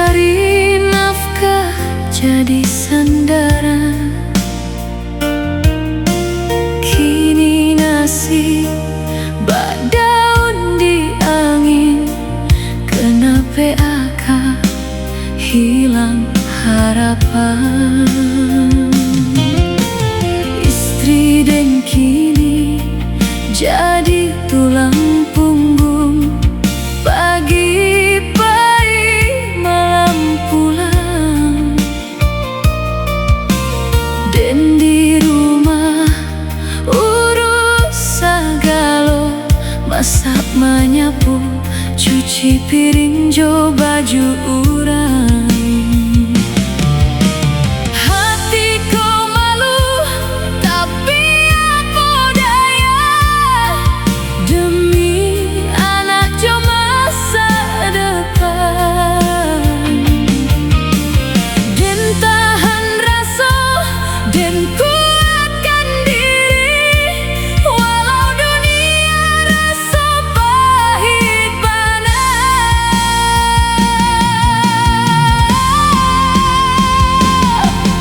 cari nafkah jadi sandaran. Kini nasib bak daun di angin, kenapa akak hilang harapan. Istri dan kini jadi tulang punggung, pagi pagi malam pulang. Dan di rumah urus segala, masak menyapu, cuci piring jo baju urang. Hatiku malu tapi apa daya, demi anak jo masa depan. Dan tahan rasa dan kuatkan diri, walau dunia rasa pahit panas.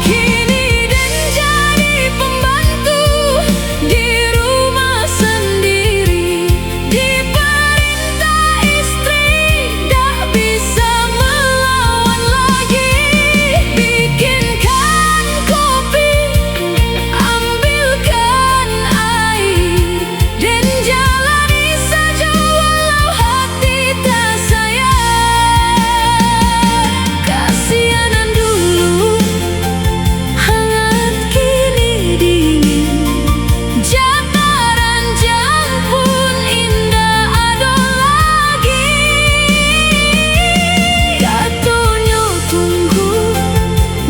Kini dan jadi pembantu di rumah sendiri, diperintah istri dah bisa melawan lagi. Bikinkan kopi, ambilkan air, dan jalani saja walau hati tak sayang. Kasihanan dulu hangat kini dingin, jataran jam pun indah ada lagi. Katonyo tunggu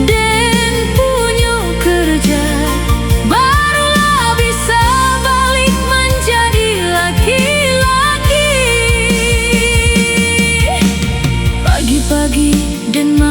dan punya kerja, barulah bisa balik menjadi laki-laki. Pagi-pagi dan malam